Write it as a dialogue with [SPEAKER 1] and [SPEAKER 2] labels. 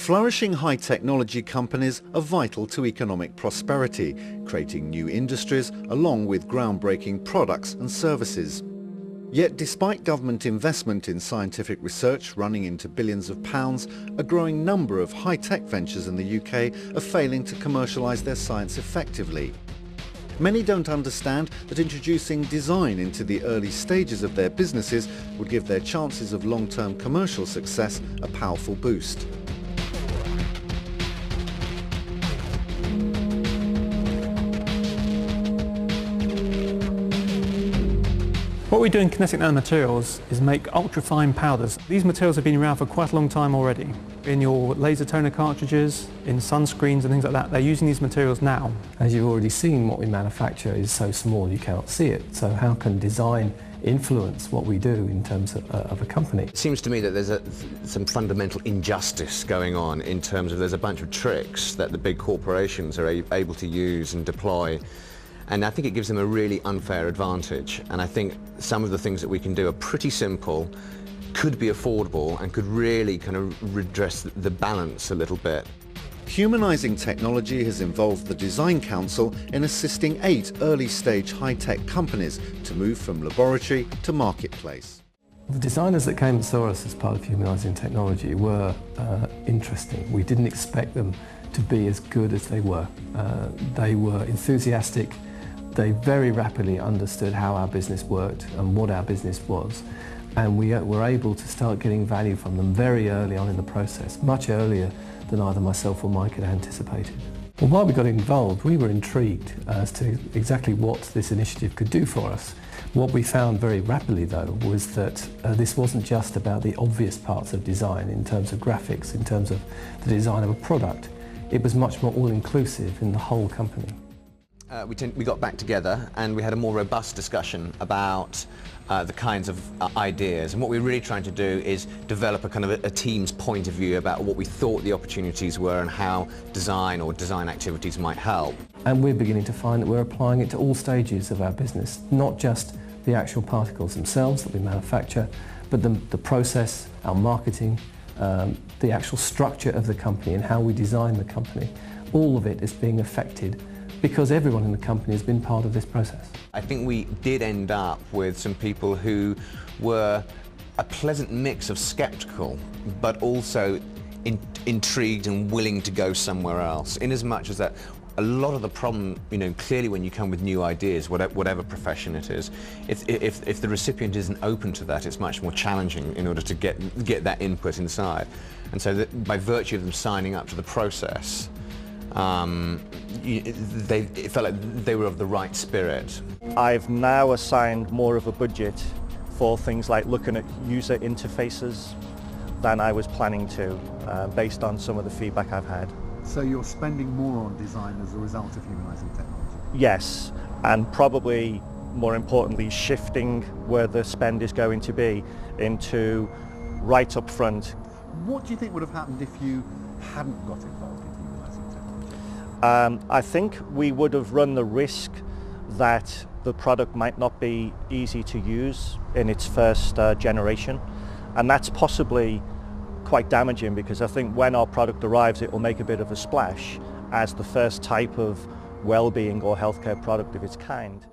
[SPEAKER 1] Flourishing high-technology companies are vital to economic prosperity, creating new industries along with groundbreaking products and services. Yet despite government investment in scientific research running into billions of pounds, a growing number of high-tech ventures in the UK are failing to commercialise their science effectively. Many don't understand that introducing design into the early stages of their businesses would give their chances of long-term commercial success a powerful boost.
[SPEAKER 2] What we do in kinetic nanomaterials is make ultra-fine powders. These materials have been around for quite a long time already. In your laser toner cartridges, in sunscreens and things like that, they're using these materials now.
[SPEAKER 3] As you've already seen, what we manufacture is so small you cannot see it. So how can design influence what we do in terms of a company?
[SPEAKER 4] It seems to me that there's some fundamental injustice going on in terms of there's a bunch of tricks that the big corporations are able to use and deploy. And I think it gives them a really unfair advantage. And I think some of the things that we can do are pretty simple, could be affordable, and could really kind of redress the balance a little bit.
[SPEAKER 1] Humanising technology has involved the Design Council in assisting 8 early-stage high-tech companies to move from laboratory to marketplace.
[SPEAKER 3] The designers that came and saw us as part of Humanising Technology were interesting. We didn't expect them to be as good as they were. They were enthusiastic. They very rapidly understood how our business worked and what our business was. And we were able to start getting value from them very early on in the process, much earlier than either myself or Mike had anticipated. Well, while we got involved, we were intrigued as to exactly what this initiative could do for us. What we found very rapidly, though, was that this wasn't just about the obvious parts of design in terms of graphics, in terms of the design of a product. It was much more all-inclusive in the whole company.
[SPEAKER 4] We got back together and we had a more robust discussion about the kinds of ideas, and what we're really trying to do is develop a kind of a team's point of view about what we thought the opportunities were and how design or design activities might help.
[SPEAKER 3] And we're beginning to find that we're applying it to all stages of our business, not just the actual particles themselves that we manufacture, but the process, our marketing, the actual structure of the company and how we design the company. All of it is being affected because everyone in the company has been part of this process.
[SPEAKER 4] I think we did end up with some people who were a pleasant mix of sceptical but also intrigued and willing to go somewhere else, in as much as that a lot of the problem, clearly when you come with new ideas, whatever profession it is, if the recipient isn't open to that, it's much more challenging in order to get that input inside. And so that by virtue of them signing up to the process, it felt like they were of the right spirit.
[SPEAKER 5] I've now assigned more of a budget for things like looking at user interfaces than I was planning to, based on some of the feedback I've had.
[SPEAKER 6] So you're spending more on design as a result of humanising technology?
[SPEAKER 5] Yes, and probably more importantly shifting where the spend is going to be into right up front.
[SPEAKER 6] What do you think would have happened if you hadn't got involved in humanising technology?
[SPEAKER 5] I think we would have run the risk that the product might not be easy to use in its first generation, and that's possibly quite damaging, because I think when our product arrives it will make a bit of a splash as the first type of well-being or healthcare product of its kind.